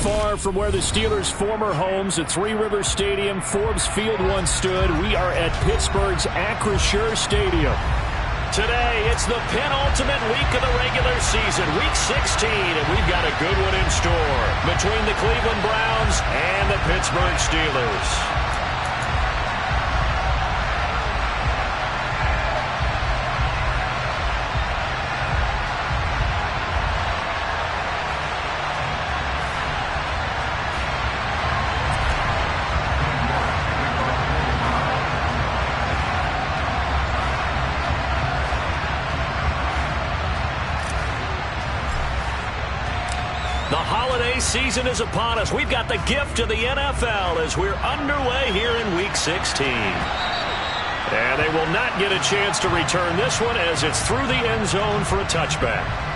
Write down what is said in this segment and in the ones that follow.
far from where the Steelers' former homes at Three Rivers Stadium, Forbes Field once stood. We are at Pittsburgh's Acrisure Stadium. Today, it's the penultimate week of the regular season, Week 16, and we've got a good one in store between the Cleveland Browns and the Pittsburgh Steelers. The holiday season is upon us. We've got the gift of the NFL as we're underway here in Week 16. And they will not get a chance to return this one as it's through the end zone for a touchback.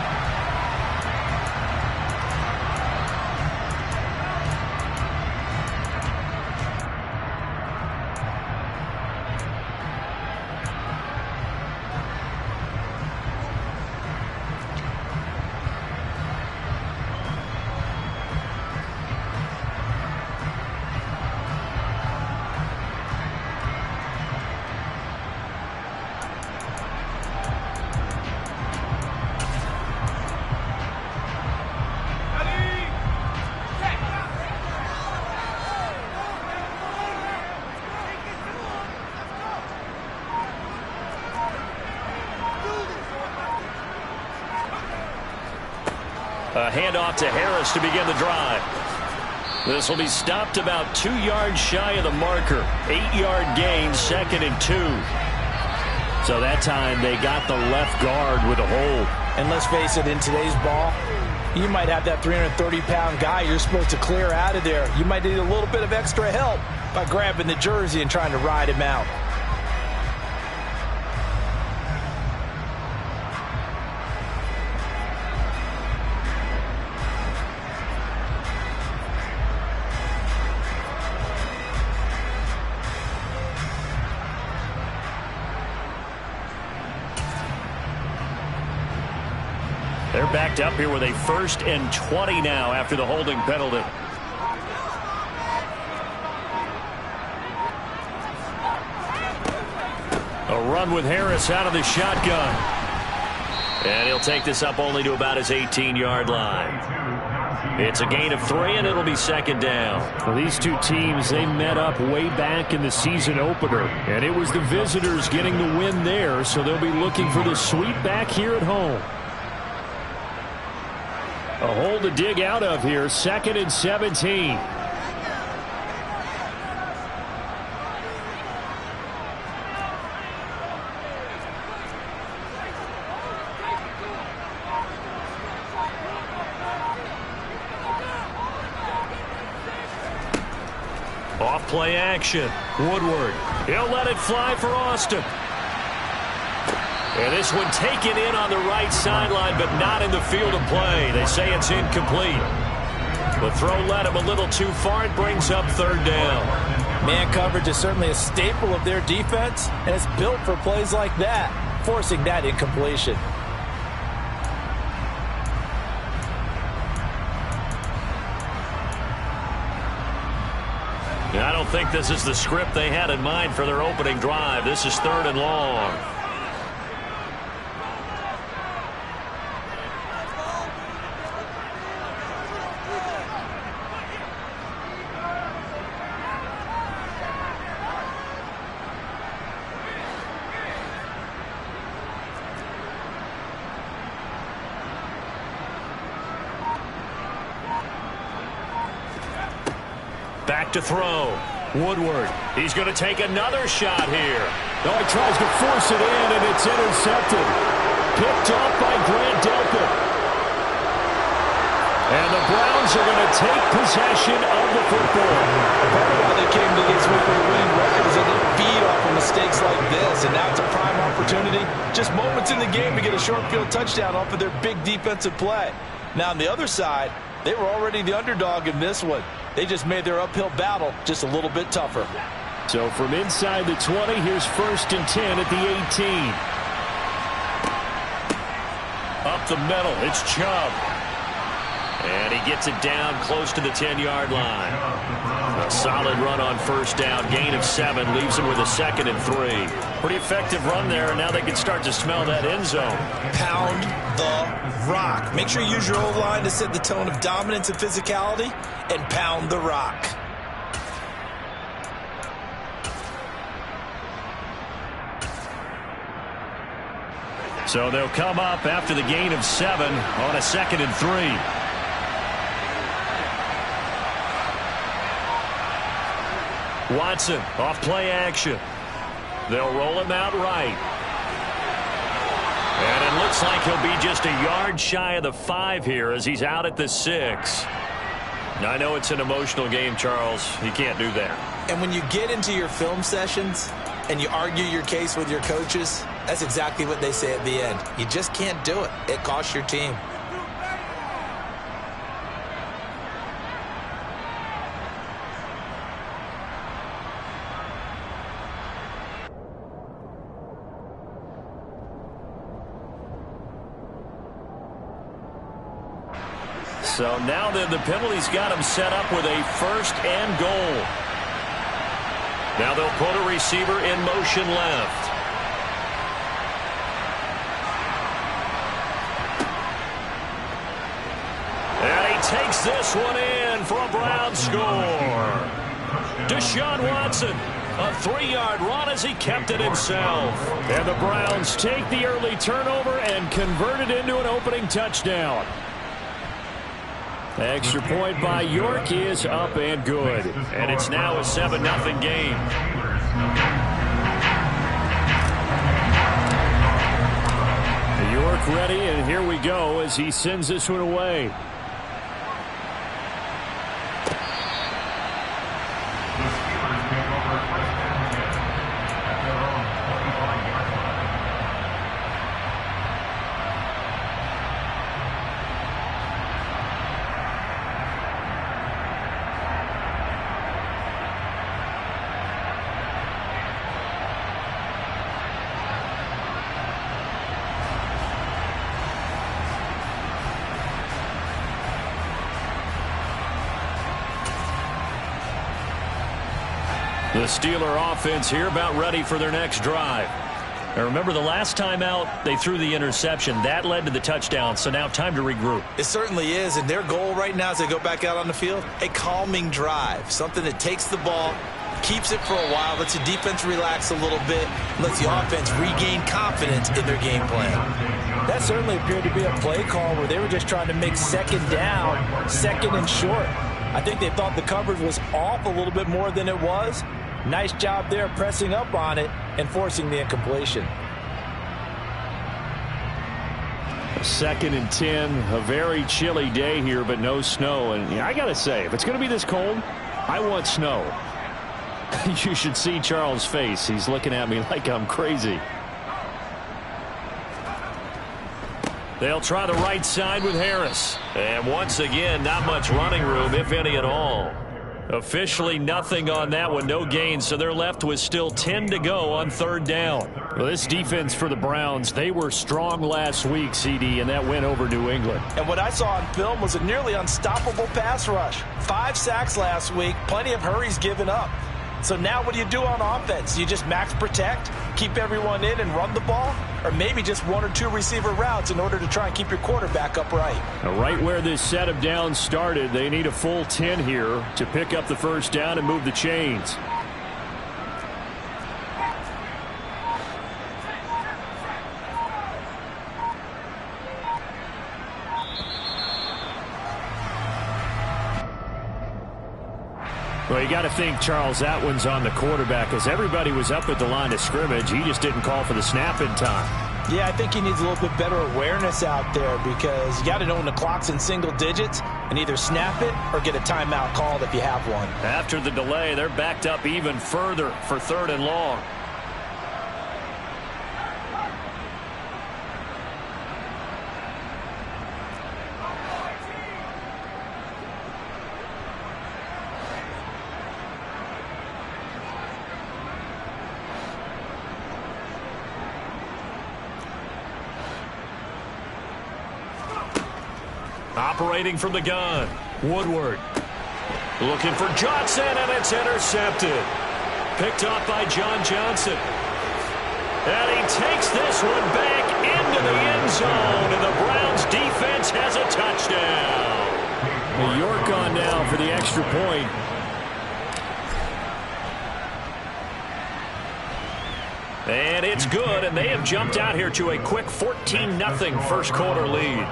A handoff to Harris to begin the drive. This will be stopped about 2 yards shy of the marker. 8-yard gain, 2nd and 2. So that time they got the left guard with a hold. And let's face it, in today's ball, you might have that 330-pound guy you're supposed to clear out of there. You might need a little bit of extra help by grabbing the jersey and trying to ride him out. They're backed up here with a 1st and 20 now after the holding penalty. A run with Harris out of the shotgun. And he'll take this up only to about his 18-yard line. It's a gain of 3, and it'll be 2nd down. Well, these two teams, they met up way back in the season opener, and it was the visitors getting the win there, so they'll be looking for the sweep back here at home. A hole to dig out of here, 2nd and 17. Off play action. Woodward. He'll let it fly for Austin. And this one taken in on the right sideline, but not in the field of play. They say it's incomplete. The throw led him a little too far. It brings up 3rd down. Man coverage is certainly a staple of their defense, and it's built for plays like that, forcing that incompletion. I don't think this is the script they had in mind for their opening drive. This is 3rd and long. Back to throw. Woodward. He's going to take another shot here. Oh, he tries to force it in, and it's intercepted. Picked off by Grant Delpit. And the Browns are going to take possession of the football. Part of why they came to this week with a winning record is they didn't feed off of mistakes like this, and now it's a prime opportunity. Just moments in the game to get a short field touchdown off of their big defensive play. Now, on the other side, they were already the underdog in this one. They just made their uphill battle just a little bit tougher. So from inside the 20, here's 1st and 10 at the 18. Up the middle, it's Chubb. And he gets it down close to the 10-yard line. A solid run on first down. Gain of 7 leaves him with a 2nd and 3. Pretty effective run there, and now they can start to smell that end zone. Pound the rock. Make sure you use your O-line to set the tone of dominance and physicality, and pound the rock. So they'll come up after the gain of 7 on a 2nd and 3. Watson off play action. They'll roll him out right. And it looks like he'll be just a yard shy of the 5 here as he's out at the 6. Now, I know it's an emotional game, Charles. You can't do that. And when you get into your film sessions and you argue your case with your coaches, that's exactly what they say at the end. You just can't do it. It costs your team. So now then the penalty's got him set up with a 1st and goal. Now they'll put a receiver in motion left. And he takes this one in for a Brown score. Deshaun Watson, a 3-yard run as he kept it himself. And the Browns take the early turnover and convert it into an opening touchdown. Extra point by York is up and good. And it's now a 7-0 game. York ready, and here we go as he sends this one away. The Steeler offense here about ready for their next drive. Now remember, the last time out, they threw the interception. That led to the touchdown, so now time to regroup. It certainly is, and their goal right now as they go back out on the field, a calming drive, something that takes the ball, keeps it for a while, lets the defense relax a little bit, lets the offense regain confidence in their game plan. That certainly appeared to be a play call where they were just trying to make 2nd down, 2nd and short. I think they thought the coverage was off a little bit more than it was. Nice job there pressing up on it and forcing the incompletion. 2nd and 10, a very chilly day here, but no snow. And yeah, I got to say, if it's going to be this cold, I want snow. You should see Charles' face. He's looking at me like I'm crazy. They'll try the right side with Harris. And once again, not much running room, if any at all. Officially nothing on that one, no gain, so they're left with still 10 to go on 3rd down. Well, this defense for the Browns, they were strong last week, CD, and that went over New England. And what I saw on film was a nearly unstoppable pass rush. 5 sacks last week, plenty of hurries given up. So now what do you do on offense? You just max protect, keep everyone in and run the ball? Or maybe just 1 or 2 receiver routes in order to try and keep your quarterback upright? Now, right where this set of downs started, they need a full 10 here to pick up the 1st down and move the chains. Well, you got to think, Charles, that one's on the quarterback as everybody was up at the line of scrimmage. He just didn't call for the snap in time. Yeah, I think he needs a little bit better awareness out there because you got to know when the clock's in single digits and either snap it or get a timeout called if you have one. After the delay, they're backed up even further for 3rd and long. Operating from the gun, Woodward. Looking for Johnson, and it's intercepted. Picked off by John Johnson. And he takes this one back into the end zone, and the Browns defense has a touchdown. York on now for the extra point. And it's good, and they have jumped out here to a quick 14-0 first quarter lead.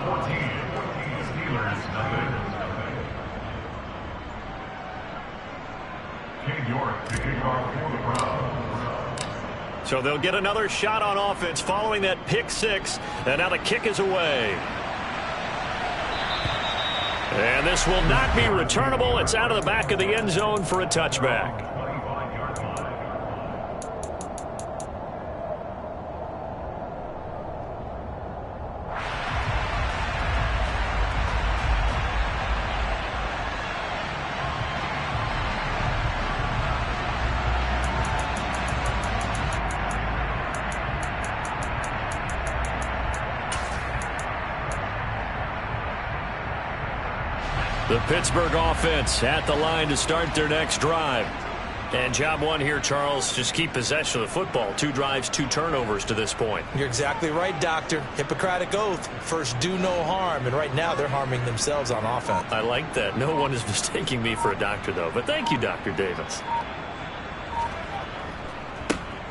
So they'll get another shot on offense following that pick six, and now the kick is away. And this will not be returnable. It's out of the back of the end zone for a touchback. The Pittsburgh offense at the line to start their next drive. And job one here, Charles, just keep possession of the football. 2 drives, 2 turnovers to this point. You're exactly right, Doctor. Hippocratic oath. First, do no harm. And right now, they're harming themselves on offense. I like that. No one is mistaking me for a doctor, though. But thank you, Dr. Davis.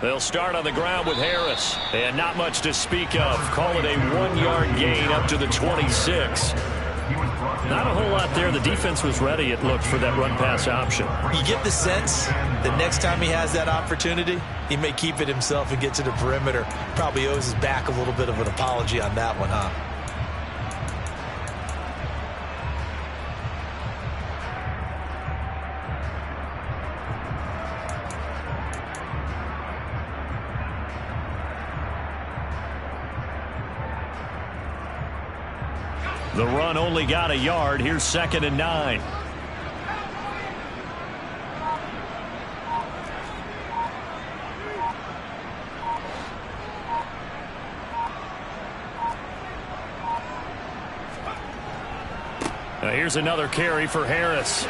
They'll start on the ground with Harris. And not much to speak of. Call it a 1-yard gain up to the 26. Not a whole lot there. The defense was ready, it looked, for that run-pass option. You get the sense that next time he has that opportunity, he may keep it himself and get to the perimeter. Probably owes his back a little bit of an apology on that one, huh? The run only got a yard. Here's 2nd and 9. Now here's another carry for Harris.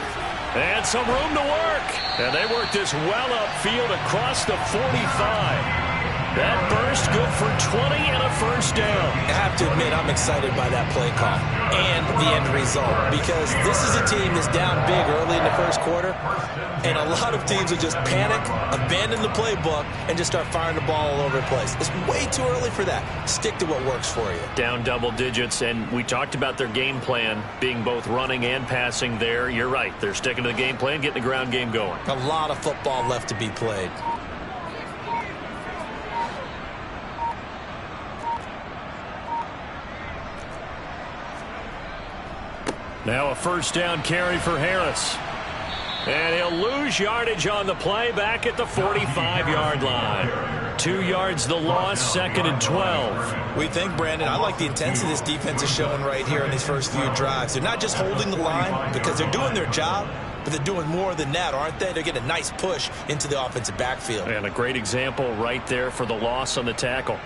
And some room to work. And they work this well upfield across the 45. That burst good for 20 and a first down. I have to admit, I'm excited by that play call and the end result, because this is a team that's down big early in the first quarter, and a lot of teams will just panic, abandon the playbook, and just start firing the ball all over the place. It's way too early for that. Stick to what works for you. Down double digits, and we talked about their game plan being both running and passing there. You're right. They're sticking to the game plan, getting the ground game going. A lot of football left to be played. Now a first down carry for Harris. And he'll lose yardage on the play back at the 45-yard line. 2 yards the loss, 2nd and 12. We think, Brandon, I like the intensity this defense is showing right here in these first few drives. They're not just holding the line because they're doing their job, but they're doing more than that, aren't they? They're getting a nice push into the offensive backfield. And a great example right there for the loss on the tackle.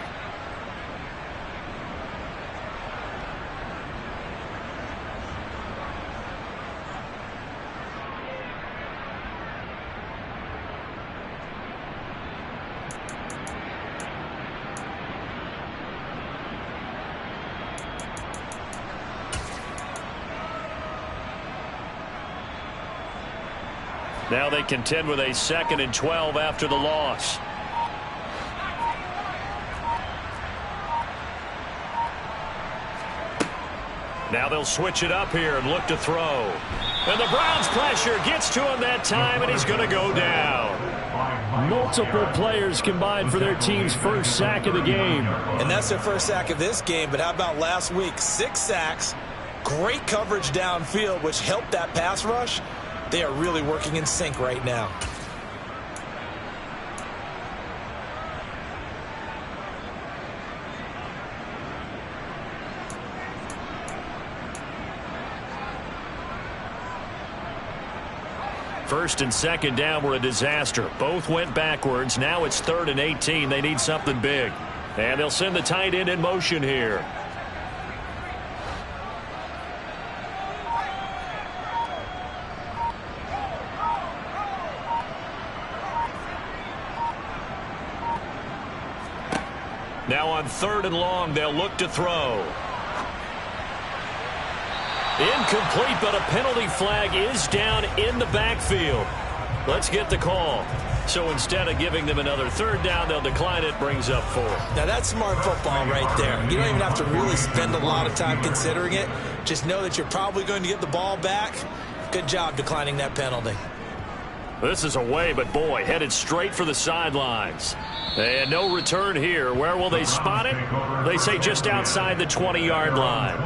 Now they contend with a 2nd and 12 after the loss. Now they'll switch it up here and look to throw. And the Browns pressure gets to him that time, and he's going to go down. Multiple players combined for their team's first sack of the game. And that's their first sack of this game, but how about last week? 6 sacks, great coverage downfield, which helped that pass rush. They are really working in sync right now. First and 2nd down were a disaster. Both went backwards. Now it's 3rd and 18. They need something big. And they'll send the tight end in motion here. Now on 3rd and long, they'll look to throw. Incomplete, but a penalty flag is down in the backfield. Let's get the call. So instead of giving them another 3rd down, they'll decline it, brings up 4. Now that's smart football right there. You don't even have to really spend a lot of time considering it. Just know that you're probably going to get the ball back. Good job declining that penalty. This is away, but boy, headed straight for the sidelines. And no return here. Where will they spot it? They say just outside the 20-yard line.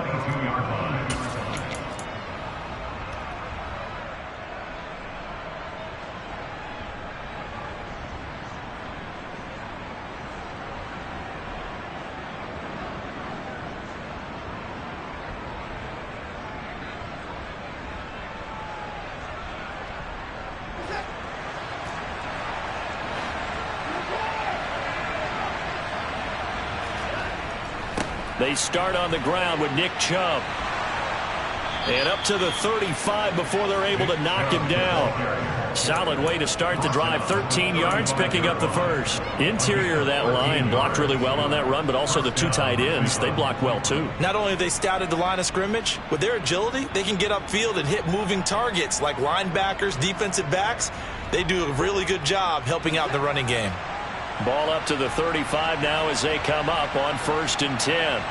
They start on the ground with Nick Chubb. And up to the 35 before they're able to knock him down. Solid way to start the drive. 13 yards, picking up the first. Interior of that line blocked really well on that run, but also the 2 tight ends, they blocked well too. Not only have they scouted the line of scrimmage, with their agility, they can get upfield and hit moving targets like linebackers, defensive backs. They do a really good job helping out in the running game. Ball up to the 35 now as they come up on 1st and 10.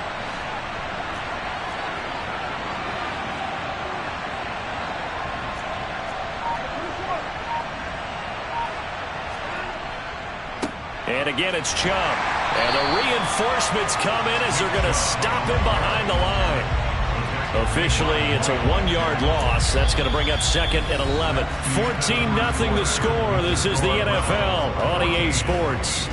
And again, it's Chubb. And the reinforcements come in as they're going to stop him behind the line. Officially, it's a 1-yard loss. That's going to bring up 2nd and 11. 14-0 the score. This is the NFL on EA Sports.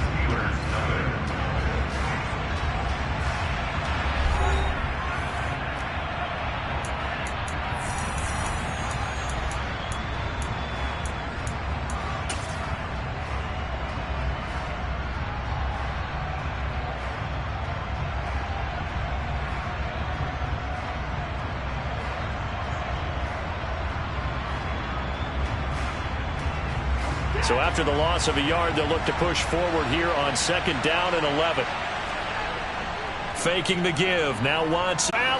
So after the loss of a yard, they'll look to push forward here on 2nd down and 11. Faking the give. Now wants Allen.